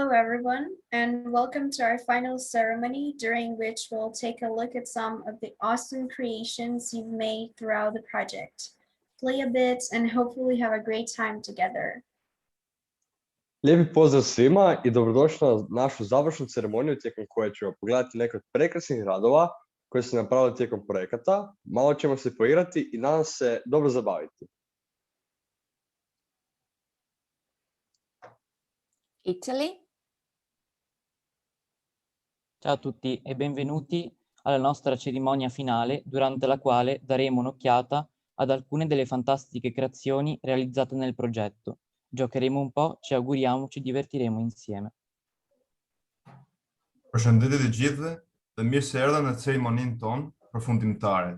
Hello, everyone, and welcome to our final ceremony, during which we'll take a look at some of the awesome creations you've made throughout the project, play a bit, and hopefully have a great time together. Lijepi pozdrav svima i dobrodošli na našu završnu ceremoniju tijekom koje ćemo pogledati neke od prekrasnih radova koje su napravili tijekom projekata. Malo ćemo se poigrati i nadam se dobro zabaviti. Italy. Ciao a tutti e benvenuti alla nostra cerimonia finale, durante la quale daremo un'occhiata ad alcune delle fantastiche creazioni realizzate nel progetto. Giocheremo un po', ci auguriamo, ci divertiremo insieme. Përshëndetje të gjithëve dhe mirë se erdhën në ceremoninë tonë përfundimtare,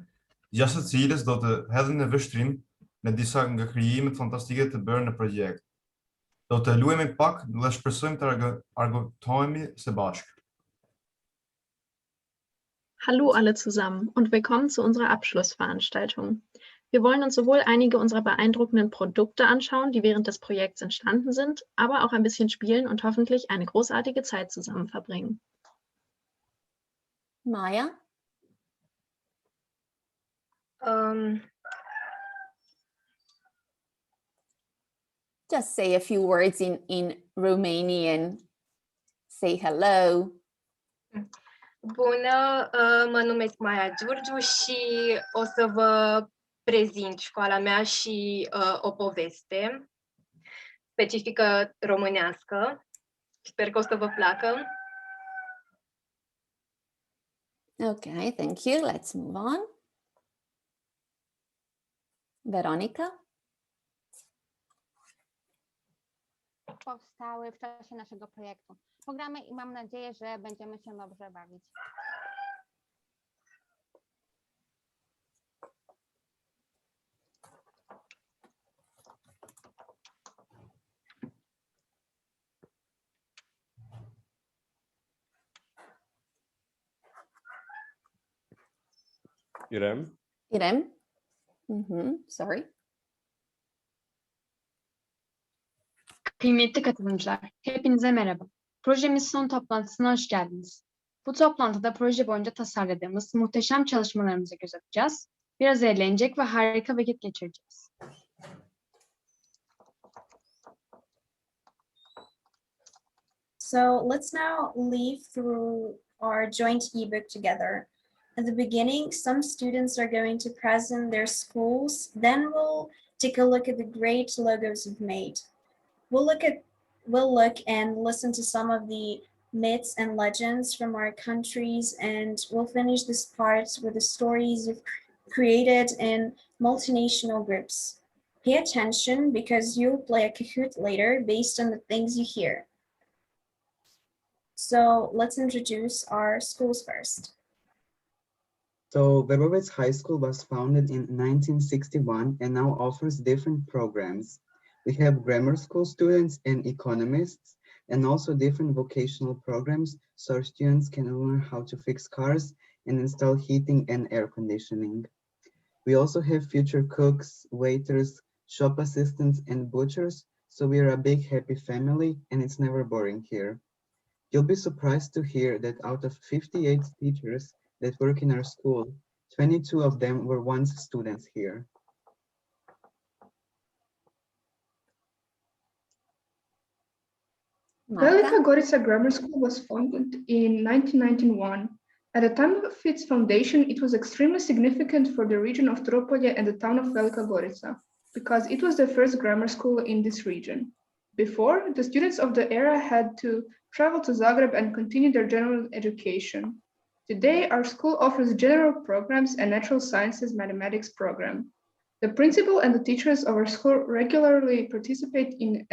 gjatë së cilës do të hedhim në vështrim në disa nga krijimet fantastike të bërë në projekt. Do të luajmë pak dhe shpresojmë të argëtohemi së bashku. Hallo alle zusammen und willkommen zu unserer Abschlussveranstaltung. Wir wollen uns sowohl einige unserer beeindruckenden Produkte anschauen, die während des Projekts entstanden sind, aber auch ein bisschen spielen und hoffentlich eine großartige Zeit zusammen verbringen. Maya. Just say a few words in Romanian. Say hello. Bună, mă numesc Maia Giurgiu și o să vă prezint școala mea și o poveste specifică românească. Sper că o să vă placă. Okay, thank you. Let's move on. Veronica. Powstały w czasie naszego projektu. Pogramy i mam nadzieję, że będziemy się dobrze bawić. İrem. İrem. Sorry. Kıymetli katılımcılar, hepinize merhaba. Projemiz son toplantısına hoş geldiniz. Bu toplantıda proje boyunca tasarladığımız muhteşem çalışmalarımızı göz atacağız. Biraz eğlenecek ve harika vakit geçireceğiz. So let's now leaf through our joint ebook together. At the beginning, some students are going to present their schools, then we'll take a look at the great logos we've made. We'll look and listen to some of the myths and legends from our countries, and we'll finish this part with the stories you've created in multinational groups. Pay attention because you'll play a Kahoot later based on the things you hear. So let's introduce our schools first. So Verbovec High School was founded in 1961 and now offers different programs. We have grammar school students and economists, and also different vocational programs so our students can learn how to fix cars and install heating and air conditioning. We also have future cooks, waiters, shop assistants, and butchers, so we are a big happy family and it's never boring here. You'll be surprised to hear that out of 58 teachers that work in our school, 22 of them were once students here. Velika Gorica Grammar School was founded in 1991. At the time of its foundation, it was extremely significant for the region of Tropolje and the town of Velika Gorica, because it was the first grammar school in this region. Before, the students of the era had to travel to Zagreb and continue their general education. Today, our school offers general programs and natural sciences mathematics program. The principal and the teachers of our school regularly participate in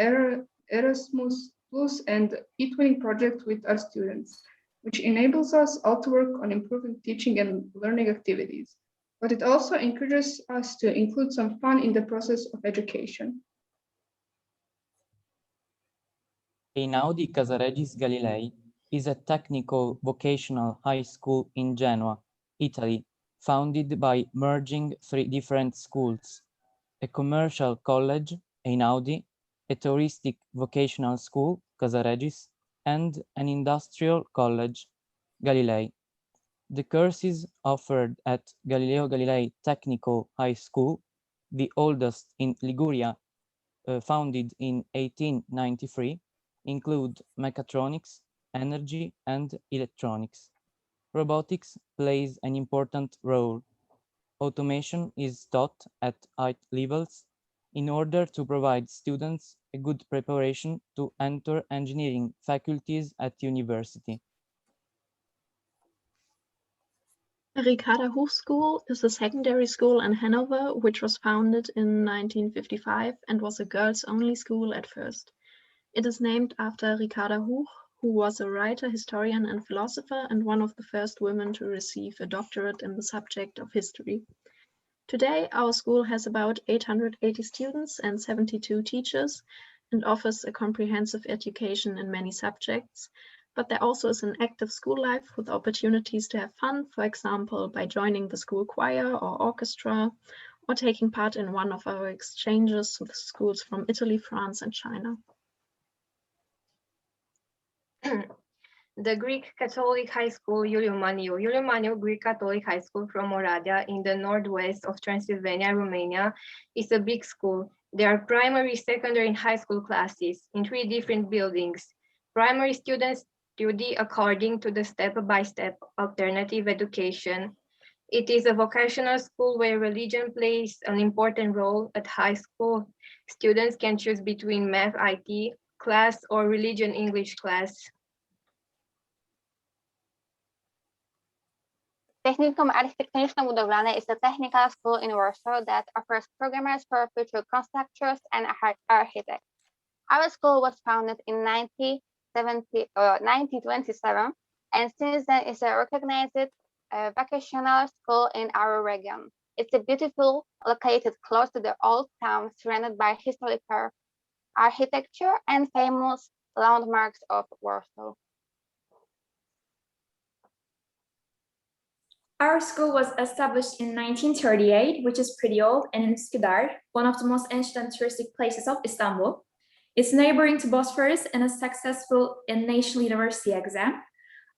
Erasmus Plus and eTwinning project with our students, which enables us all to work on improving teaching and learning activities. But it also encourages us to include some fun in the process of education. Einaudi Casaregis Galilei is a technical vocational high school in Genoa, Italy, founded by merging 3 different schools: a commercial college, Einaudi, a touristic vocational school, Casaregis, and an industrial college, Galilei. The courses offered at Galileo Galilei Technical High School, the oldest in Liguria, founded in 1893, include mechatronics, energy, and electronics. Robotics plays an important role. Automation is taught at high levels in order to provide students a good preparation to enter engineering faculties at university. Ricarda Hochschule is a secondary school in Hanover, which was founded in 1955 and was a girls-only school at first. It is named after Ricarda Hoch, who was a writer, historian, and philosopher, and one of the first women to receive a doctorate in the subject of history. Today, our school has about 880 students and 72 teachers and offers a comprehensive education in many subjects, but there also is an active school life with opportunities to have fun, for example, by joining the school choir or orchestra, or taking part in one of our exchanges with schools from Italy, France, and China. The Greek Catholic High School Iuliu Greek Catholic High School from Oradea in the northwest of Transylvania, Romania, is a big school. There are primary, secondary, and high school classes in 3 different buildings. Primary students study according to the step-by-step alternative education. It is a vocational school where religion plays an important role. At high school, students can choose between math IT class or religion English class. Technicum Architectoniczno-Budowlane is a technical school in Warsaw that offers programmers for future constructors and architects. Our school was founded in 1927, and since then is a recognized vocational school in our region. It's a beautiful, located close to the old town, surrounded by historical architecture and famous landmarks of Warsaw. Our school was established in 1938, which is pretty old, and in Üsküdar, one of the most ancient touristic places of Istanbul. It's neighboring to Bosphorus and a successful and national university exam.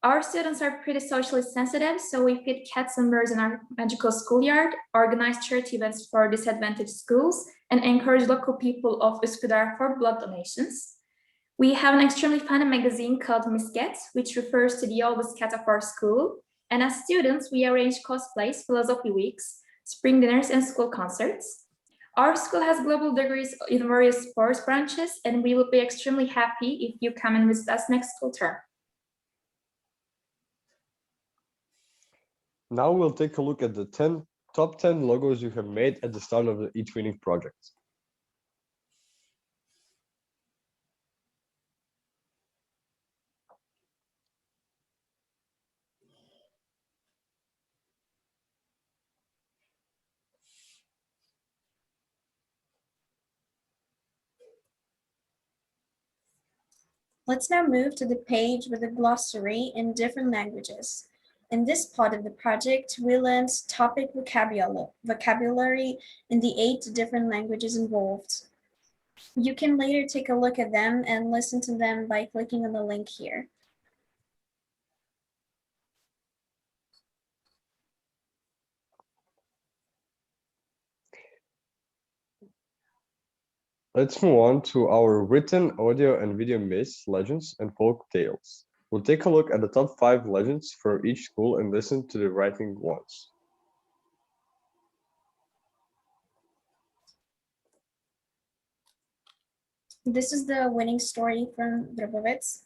Our students are pretty socially sensitive, so we feed cats and birds in our magical schoolyard, organize charity events for disadvantaged schools, and encourage local people of Üsküdar for blood donations. We have an extremely funny magazine called Miss Cat, which refers to the oldest cat of our school. And as students, we arrange cosplays, philosophy weeks, spring dinners, and school concerts. Our school has global degrees in various sports branches, and we will be extremely happy if you come and visit us next school term. Now we'll take a look at the top 10 logos you have made at the start of the eTwinning project. Let's now move to the page with a glossary in different languages. In this part of the project, we learned topic vocabulary in the 8 different languages involved. You can later take a look at them and listen to them by clicking on the link here. Let's move on to our written audio and video myths, legends, and folk tales. We'll take a look at the top 5 legends for each school and listen to the writing ones. This is the winning story from Drobovets.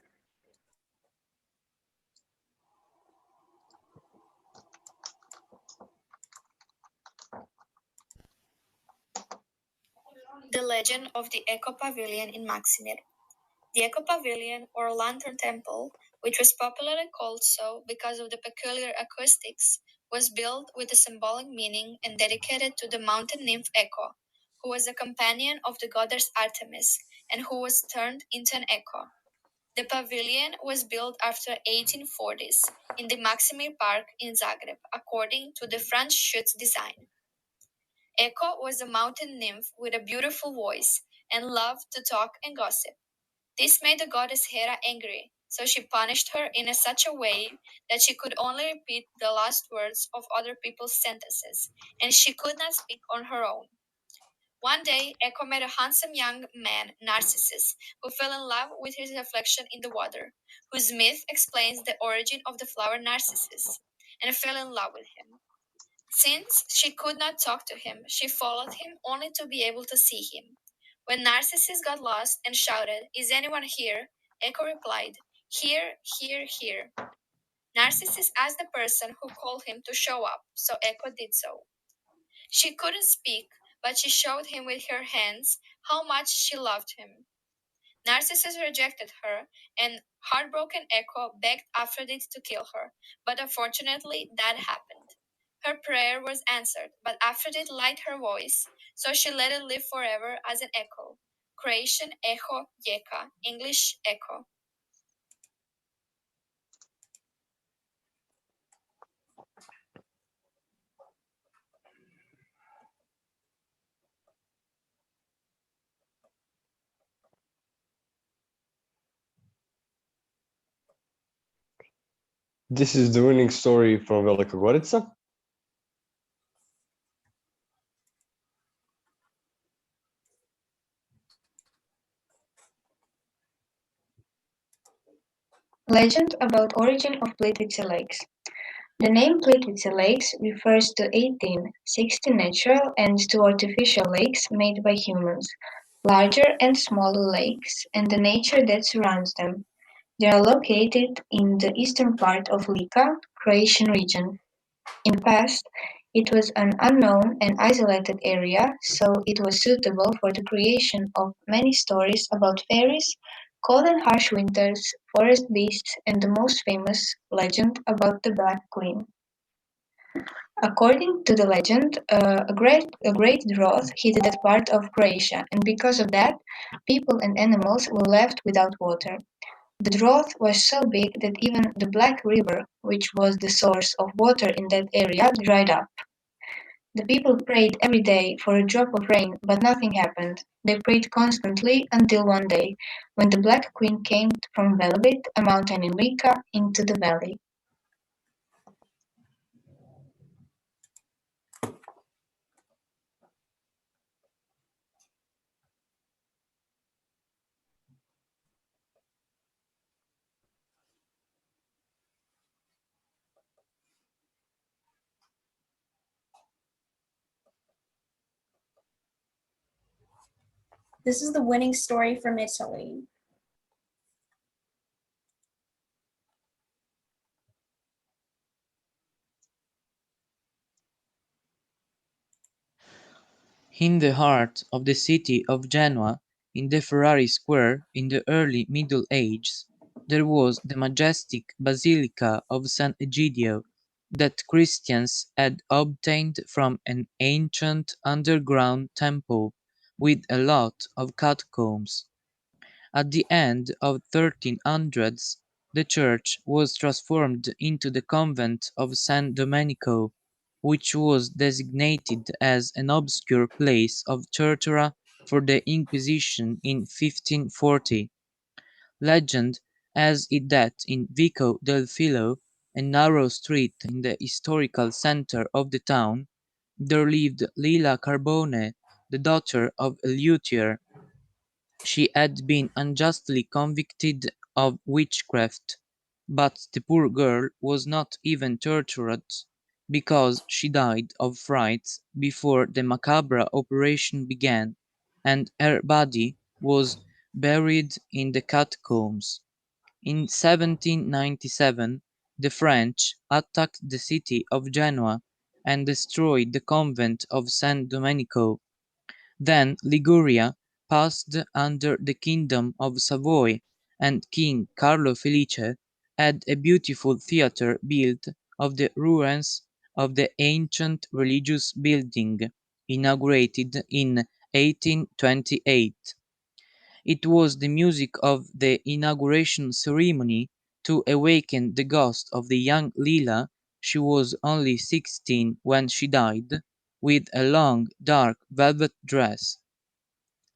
The legend of the Echo Pavilion in Maksimir. The Echo Pavilion, or Lantern Temple, which was popularly called so because of the peculiar acoustics, was built with a symbolic meaning and dedicated to the mountain nymph Echo, who was a companion of the goddess Artemis and who was turned into an echo. The pavilion was built after 1840s in the Maksimir Park in Zagreb, according to the Franz Schütz design. Echo was a mountain nymph with a beautiful voice and loved to talk and gossip. This made the goddess Hera angry, So she punished her in such a way that she could only repeat the last words of other people's sentences, and she could not speak on her own. One day, Echo met a handsome young man, Narcissus, who fell in love with his reflection in the water, whose myth explains the origin of the flower Narcissus, and fell in love with him. Since she could not talk to him, she followed him only to be able to see him. When Narcissus got lost and shouted, "Is anyone here?" Echo replied, "Here, here, here." Narcissus asked the person who called him to show up, so Echo did so. She couldn't speak, but she showed him with her hands how much she loved him. Narcissus rejected her, and heartbroken Echo begged Aphrodite to kill her, but unfortunately that happened. Her prayer was answered, but Aphrodite liked her voice, so she let it live forever as an echo. Croatian echo jeka, English echo. This is the winning story from Velika Gorica. Legend about origin of Plitvice Lakes. The name Plitvice Lakes refers to 18, 60 natural and 2 artificial lakes made by humans, larger and smaller lakes, and the nature that surrounds them. They are located in the eastern part of Lika, Croatian region. In the past, it was an unknown and isolated area, so it was suitable for the creation of many stories about fairies, cold and harsh winters, forest beasts, and the most famous legend about the Black Queen. According to the legend, a great drought hit that part of Croatia, and because of that, people and animals were left without water. The drought was so big that even the Black River, which was the source of water in that area, dried up. The people prayed every day for a drop of rain, but nothing happened. They prayed constantly until one day, when the Black Queen came from Velebit, a mountain in Lika, into the valley. This is the winning story from Italy. In the heart of the city of Genoa, in the Ferrari Square in the early Middle Ages, there was the majestic Basilica of San Egidio that Christians had obtained from an ancient underground temple with a lot of catacombs. At the end of 1300s, the church was transformed into the convent of San Domenico, which was designated as an obscure place of tortura for the Inquisition in 1540. Legend has it that in Vico del Filo, a narrow street in the historical center of the town, there lived Lila Carbone, the daughter of a luthier. She had been unjustly convicted of witchcraft, but the poor girl was not even tortured, because she died of fright before the macabre operation began, and her body was buried in the catacombs. In 1797, the French attacked the city of Genoa and destroyed the convent of San Domenico. Then Liguria passed under the kingdom of Savoy, and King Carlo Felice had a beautiful theatre built of the ruins of the ancient religious building, inaugurated in 1828. It was the music of the inauguration ceremony to awaken the ghost of the young Lila. She was only 16 when she died, with a long dark velvet dress.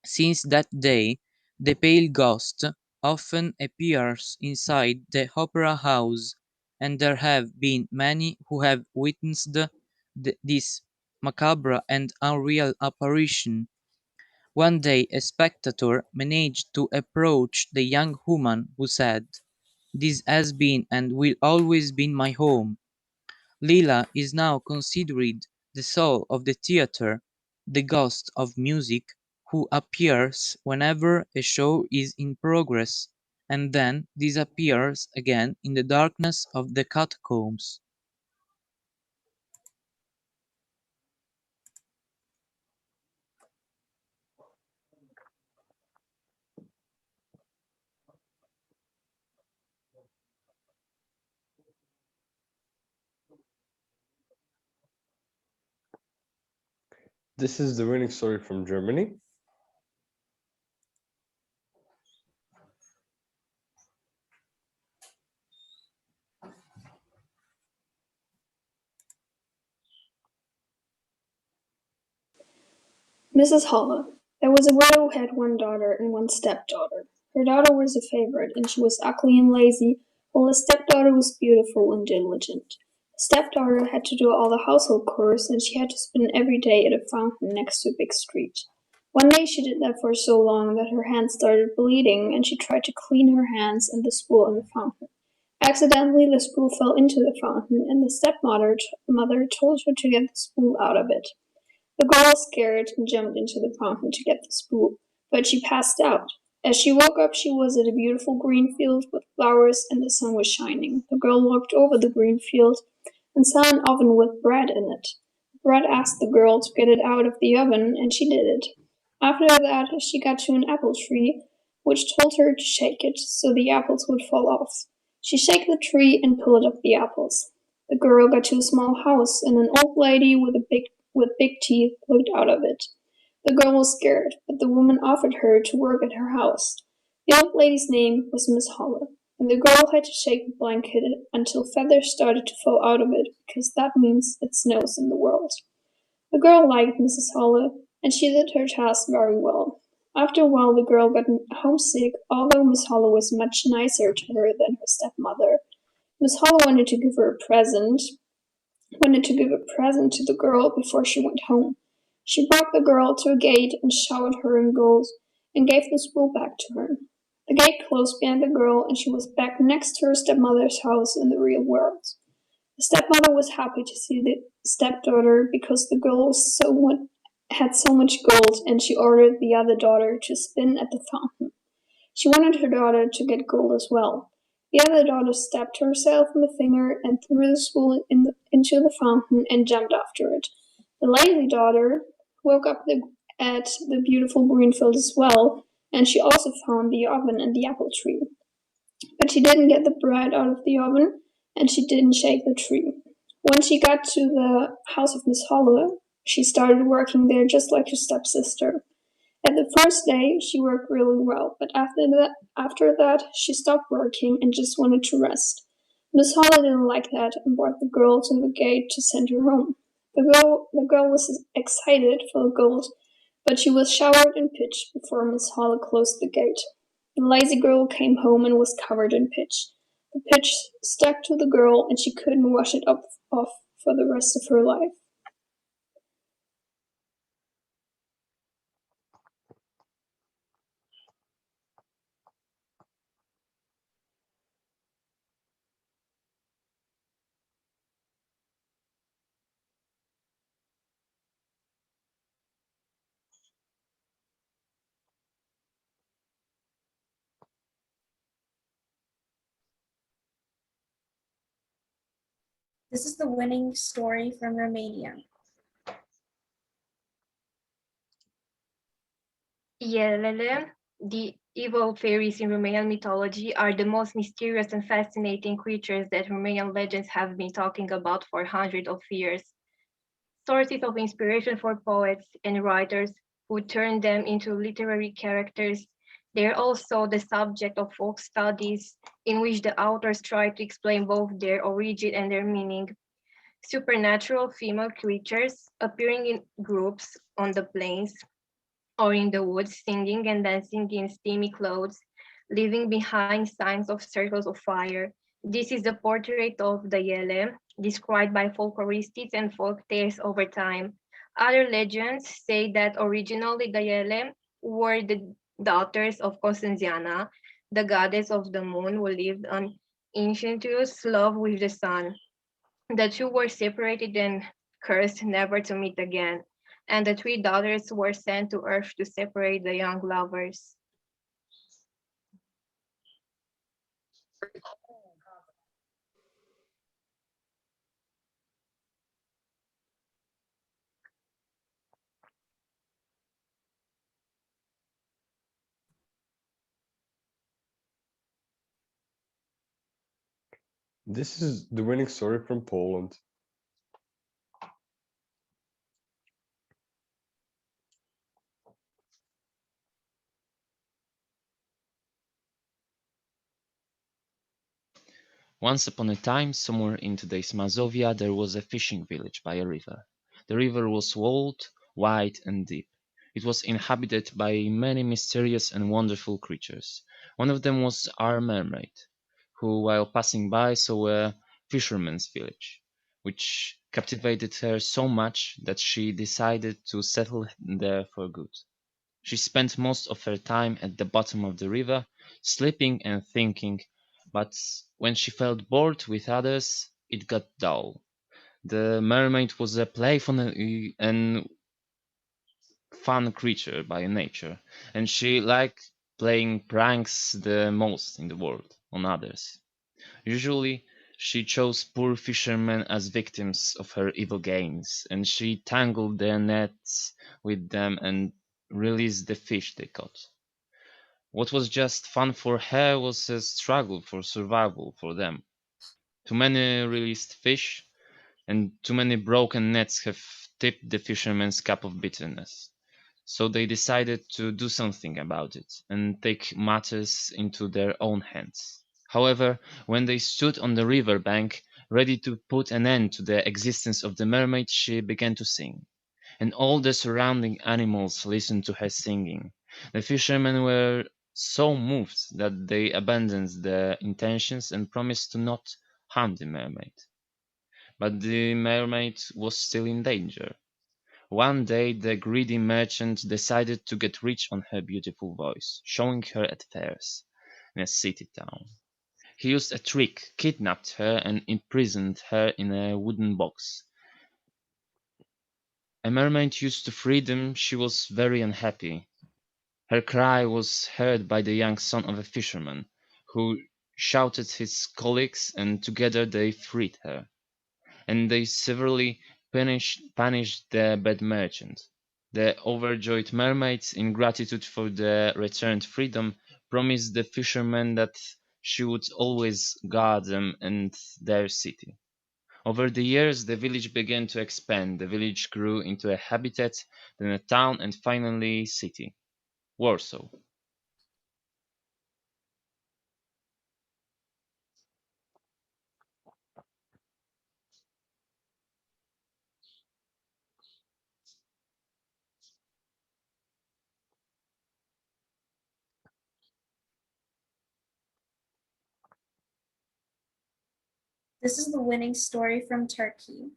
Since that day, the pale ghost often appears inside the opera house, and there have been many who have witnessed this macabre and unreal apparition. One day a spectator managed to approach the young woman who said, "This has been and will always be my home." Lila is now considered the soul of the theatre, the ghost of music, who appears whenever a show is in progress, and then disappears again in the darkness of the catacombs. This is the winning story from Germany. Mrs. Holla. There was a widow who had one daughter and one stepdaughter. Her daughter was a favorite, and she was ugly and lazy, while the stepdaughter was beautiful and diligent. The stepdaughter had to do all the household chores, and she had to spend every day at a fountain next to a big street. One day she did that for so long that her hands started bleeding, and she tried to clean her hands and the spool in the fountain. Accidentally, the spool fell into the fountain, and the stepmother told her to get the spool out of it. The girl was scared and jumped into the fountain to get the spool, but she passed out. As she woke up, she was at a beautiful green field with flowers and the sun was shining. The girl walked over the green field and saw an oven with bread in it. The bread asked the girl to get it out of the oven, and she did it. After that, she got to an apple tree, which told her to shake it so the apples would fall off. She shook the tree and pulled up the apples. The girl got to a small house, and an old lady with big teeth looked out of it. The girl was scared, but the woman offered her to work at her house. The old lady's name was Miss Holla, and the girl had to shake the blanket until feathers started to fall out of it, because that means it snows in the world. The girl liked Mrs. Holla, and she did her task very well. After a while, the girl got homesick, although Miss Holla was much nicer to her than her stepmother. Miss Holla wanted to give a present to the girl before she went home. She brought the girl to a gate and showered her in gold and gave the spool back to her. The gate closed behind the girl, and she was back next to her stepmother's house in the real world. The stepmother was happy to see the stepdaughter because the girl had so much gold, and she ordered the other daughter to spin at the fountain. She wanted her daughter to get gold as well. The other daughter stabbed herself in the finger and threw the spool into the fountain and jumped after it. The lazy daughter woke up at the beautiful green field as well, and she also found the oven and the apple tree. But she didn't get the bread out of the oven, and she didn't shake the tree. When she got to the house of Miss Holla, she started working there just like her stepsister. At the first day, she worked really well, but after that, she stopped working and just wanted to rest. Miss Holla didn't like that and brought the girl to the gate to send her home. The girl was excited for the gold, but she was showered in pitch before Miss Holla closed the gate. The lazy girl came home and was covered in pitch. The pitch stuck to the girl, and she couldn't wash it off for the rest of her life. This is the winning story from Romania. Elele, the evil fairies in Romanian mythology, are the most mysterious and fascinating creatures that Romanian legends have been talking about for hundreds of years. Sources of inspiration for poets and writers who turn them into literary characters. They are also the subject of folk studies in which the authors try to explain both their origin and their meaning. Supernatural female creatures appearing in groups on the plains or in the woods, singing and dancing in steamy clothes, leaving behind signs of circles of fire. This is the portrait of the Yele, described by folklorists and folk tales over time. Other legends say that originally the Yele were the daughters of Cosenziana, the goddess of the moon who lived on incestuous love with the sun. The two were separated and cursed never to meet again, and the three daughters were sent to Earth to separate the young lovers. This is the winning story from Poland. Once upon a time, somewhere in today's Mazovia, there was a fishing village by a river. The river was walled, wide, and deep. It was inhabited by many mysterious and wonderful creatures. One of them was our mermaid, who, while passing by, saw a fisherman's village, which captivated her so much that she decided to settle there for good. She spent most of her time at the bottom of the river, sleeping and thinking, but when she felt bored with others, it got dull. The mermaid was a playful and fun creature by nature, and she liked playing pranks the most in the world on others. Usually, she chose poor fishermen as victims of her evil games, and she tangled their nets with them and released the fish they caught. What was just fun for her was a struggle for survival for them. Too many released fish and too many broken nets have tipped the fishermen's cup of bitterness. So they decided to do something about it and take matters into their own hands. However, when they stood on the river bank, ready to put an end to the existence of the mermaid, she began to sing, and all the surrounding animals listened to her singing. The fishermen were so moved that they abandoned their intentions and promised to not harm the mermaid. But the mermaid was still in danger. One day the greedy merchant decided to get rich on her beautiful voice, showing her at fairs in a city town. He used a trick, kidnapped her, and imprisoned her in a wooden box. A mermaid used to freedom, she was very unhappy. Her cry was heard by the young son of a fisherman, who shouted his colleagues, and together they freed her. And they severely punished the bad merchant. The overjoyed mermaids, in gratitude for the returned freedom, promised the fishermen that she would always guard them and their city. Over the years, the village began to expand. The village grew into a habitat, then a town, and finally city, Warsaw. This is the winning story from Turkey.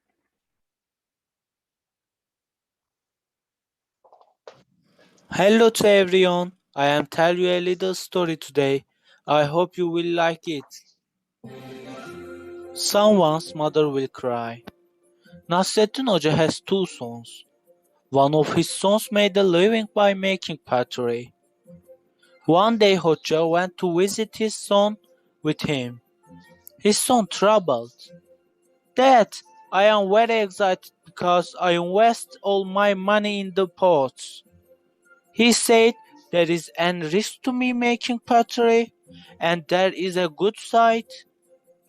Hello to everyone. I am tell you a little story today. I hope you will like it. Someone's mother will cry. Nasrettin Hoca has two sons. One of his sons made a living by making pottery. One day Hoca went to visit his son with him. His son troubled. Dad, I am very excited because I invest all my money in the pots. He said, there is an risk to me making pottery, and there is a good side.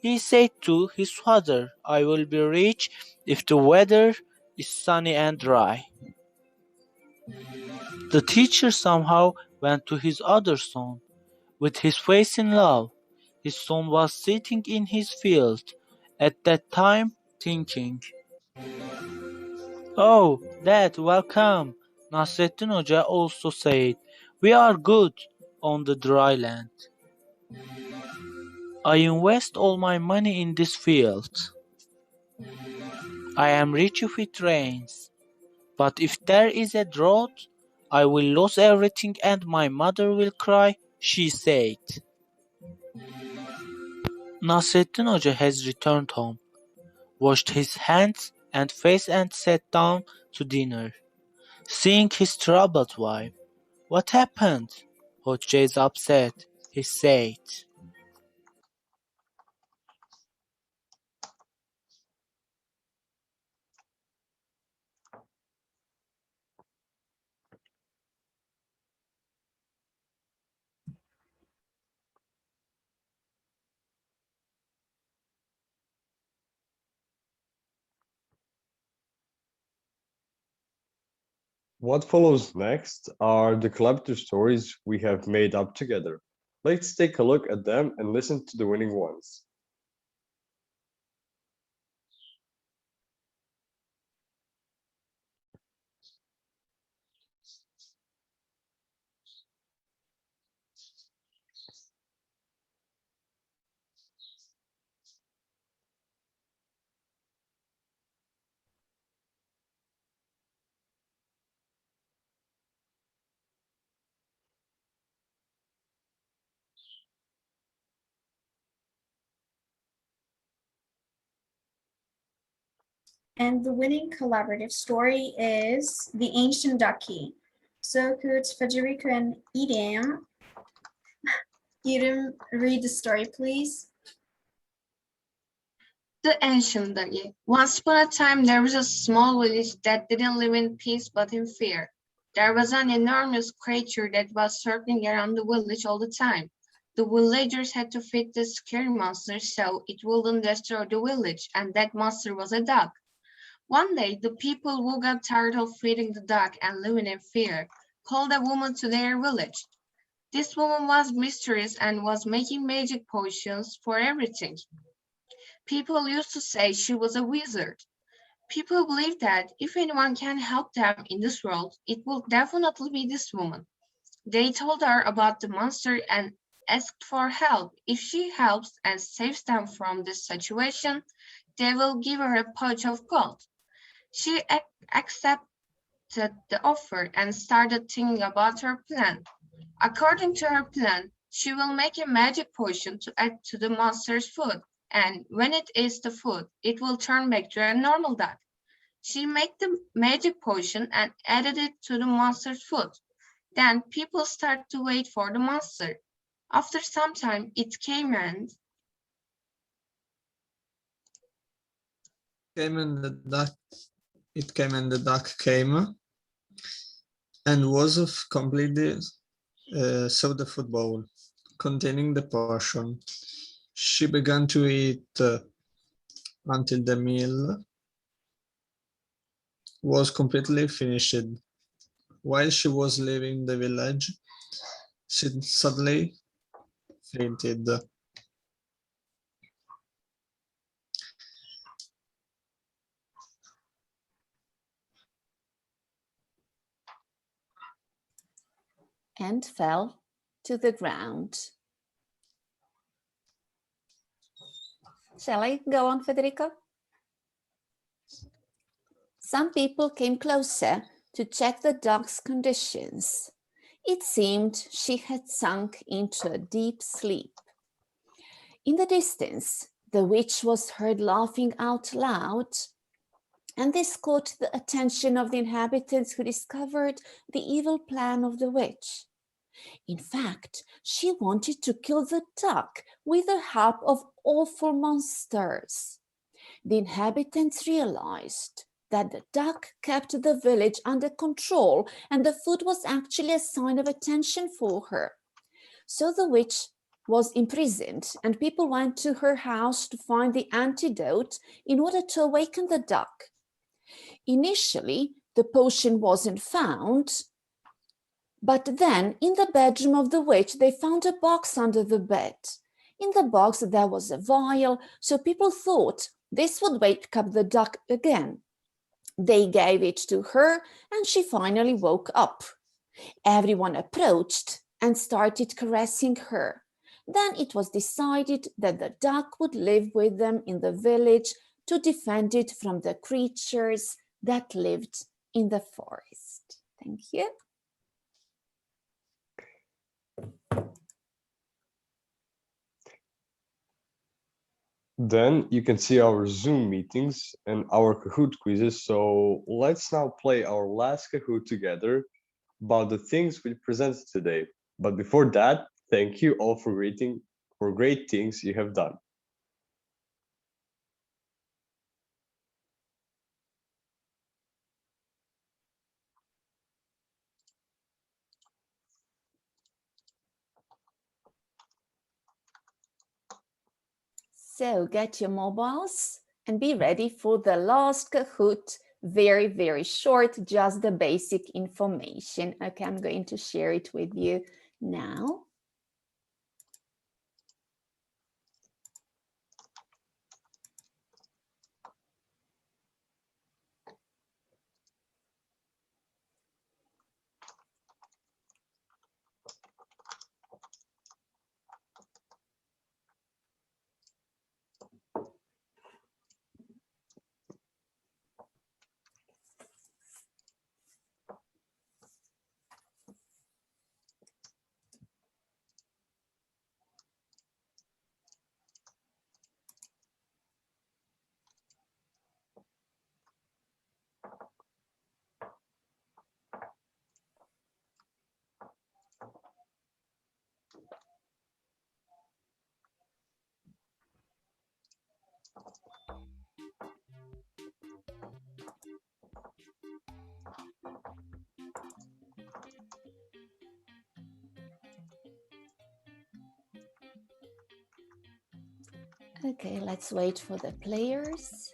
He said to his father, I will be rich if the weather is sunny and dry. The teacher somehow went to his other son, with his face in love. His son was sitting in his field at that time, thinking, Oh, Dad, welcome. Nasrettin Hoca also said, We are good. on the dry land. I invest all my money in this field. I am rich if it rains, but if there is a drought, I will lose everything and my mother will cry, she said. Nasreddin Hoca has returned home, washed his hands and face and sat down to dinner. Seeing his troubled wife, "What happened?" "Hoca is upset," he said. What follows next are the collaborative stories we have made up together. Let's take a look at them and listen to the winning ones. And the winning collaborative story is The Ancient Ducky. So could Federico and Idem read the story, please? The Ancient Ducky. Once upon a time, there was a small village that didn't live in peace but in fear. There was an enormous creature that was circling around the village all the time. The villagers had to feed the scary monster so it wouldn't destroy the village, and that monster was a duck. One day, the people who got tired of feeding the duck and living in fear called a woman to their village. This woman was mysterious and was making magic potions for everything. People used to say she was a wizard. People believed that if anyone can help them in this world, it will definitely be this woman. They told her about the monster and asked for help. If she helps and saves them from this situation, they will give her a pouch of gold. She accepted the offer and started thinking about her plan. According to her plan, she will make a magic potion to add to the monster's food, and when it eats the food, it will turn back to a normal duck. She made the magic potion and added it to the monster's food. Then people started to wait for the monster. After some time, it came and the duck came and was of completely saw the food bowl containing the portion. She began to eat until the meal was completely finished. While she was leaving the village, she suddenly fainted. And fell to the ground. Shall I go on, Federico? Some people came closer to check the duck's conditions. It seemed she had sunk into a deep sleep. In the distance, the witch was heard laughing out loud, and this caught the attention of the inhabitants, who discovered the evil plan of the witch. In fact, she wanted to kill the duck with the help of awful monsters. The inhabitants realized that the duck kept the village under control and the food was actually a sign of attention for her. So the witch was imprisoned and people went to her house to find the antidote in order to awaken the duck. Initially, the potion wasn't found, but then in the bedroom of the witch, they found a box under the bed. In the box, there was a vial, so people thought this would wake up the duck again. They gave it to her and she finally woke up. Everyone approached and started caressing her. Then it was decided that the duck would live with them in the village to defend it from the creatures that lived in the forest. Thank you. Then you can see our Zoom meetings and our Kahoot quizzes. So let's now play our last Kahoot together about the things we presented today. But before that, thank you all for great things you have done. So get your mobiles and be ready for the last Kahoot. Very, very short, just the basic information. Okay, I'm going to share it with you now. Okay, let's wait for the players.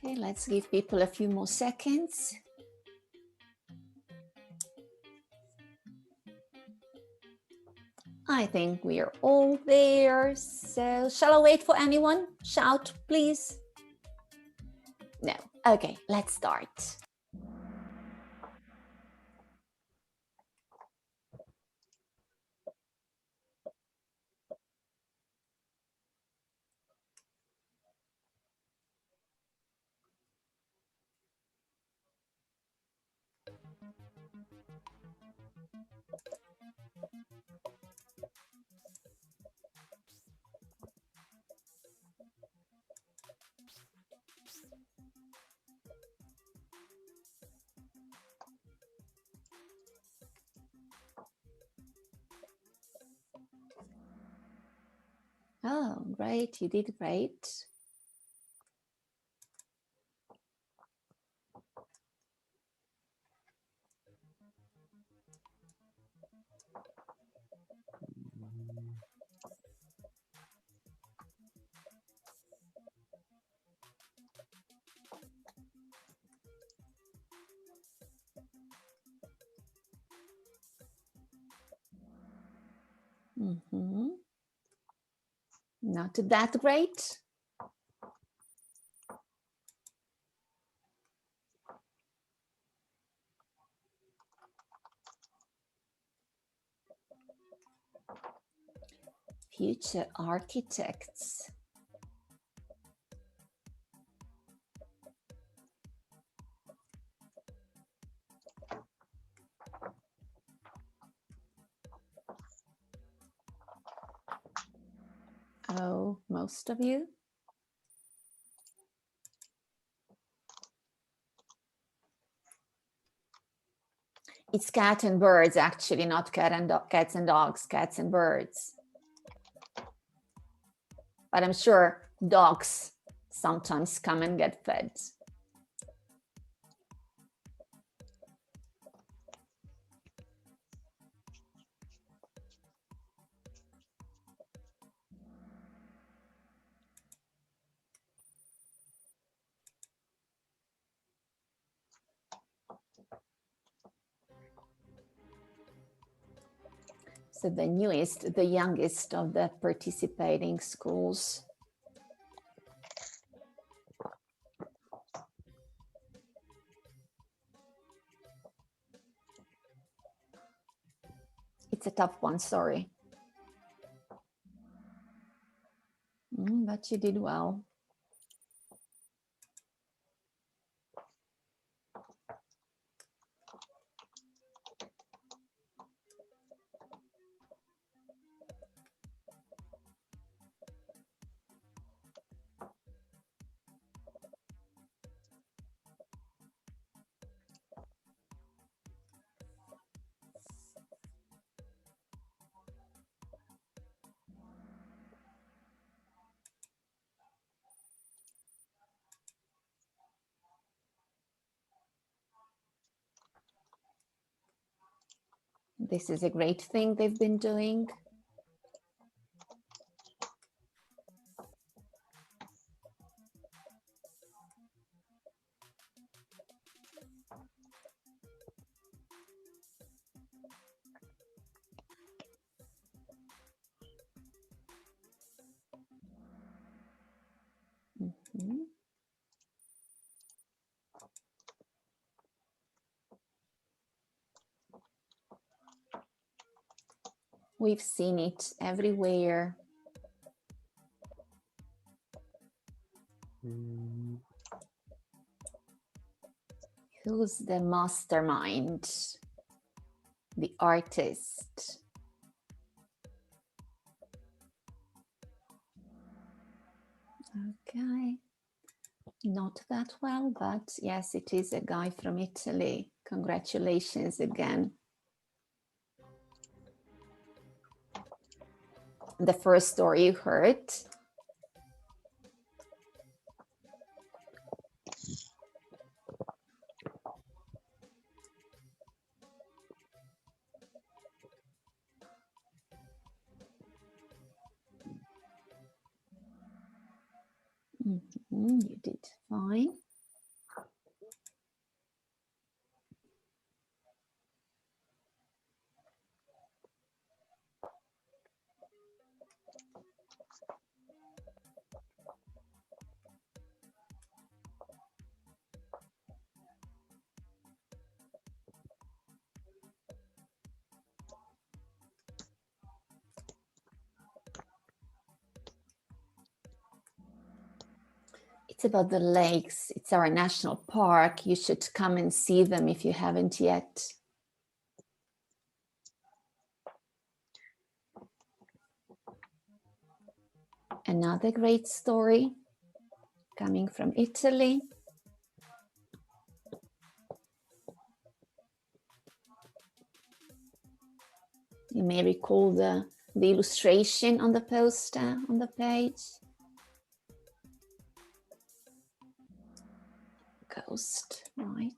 Okay, let's give people a few more seconds. I think we are all there. So shall I wait for anyone? Shout, please. No. Okay, let's start. Oh, great. You did great. Not that great. Future architects. Oh, most of you? It's cat and birds, actually, not cats and dogs, cats and birds. But I'm sure dogs sometimes come and get fed. So the newest, the youngest of the participating schools. It's a tough one, sorry. But you did well. This is a great thing they've been doing. We've seen it everywhere. Who's the mastermind? The artist? Okay. Not that well, but yes, it is a guy from Italy. Congratulations again. The first story you heard. You did fine. It's about the lakes. It's our national park. You should come and see them if you haven't yet. Another great story coming from Italy. You may recall the illustration on the poster on the page. Ghost, right?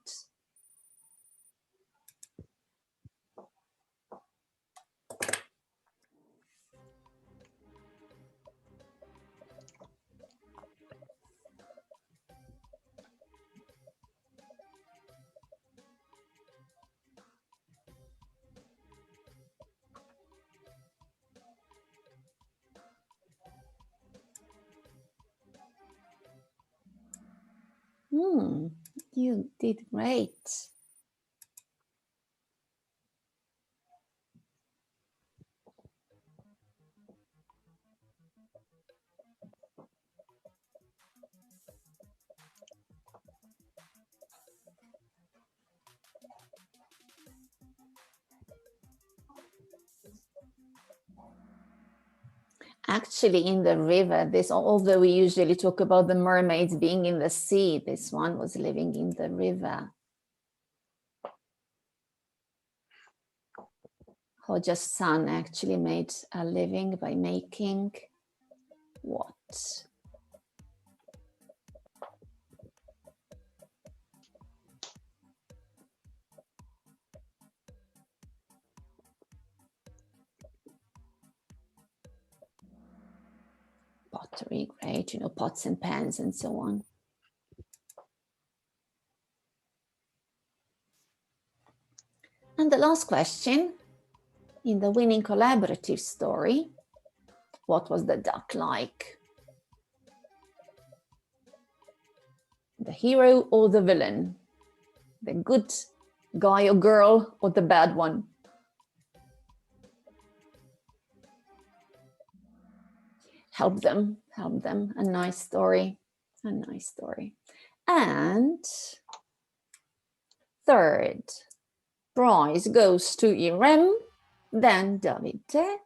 You did great. Actually, in the river, although we usually talk about the mermaids being in the sea, this one was living in the river. Hoja's son actually made a living by making what? Pottery, great, pots and pans and so on. And the last question, in the winning collaborative story, what was the duck like? The hero or the villain? The good guy or girl or the bad one? Help them, a nice story, And third prize goes to Irem, then Davide,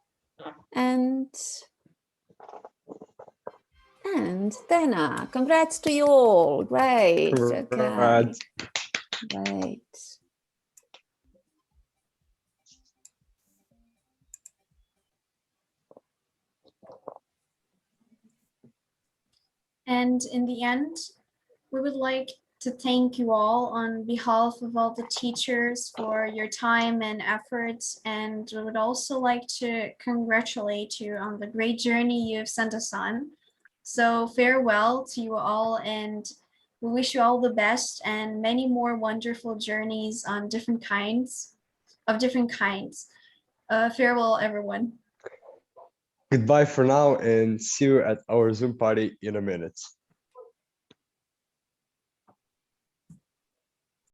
and Dana. Congrats to you all. Great. Congrats. Okay. Great. And in the end, we would like to thank you all on behalf of all the teachers for your time and efforts. And we would also like to congratulate you on the great journey you have sent us on. So farewell to you all, and we wish you all the best and many more wonderful journeys on different kinds. Farewell, everyone. Goodbye for now and see you at our Zoom party in a minute.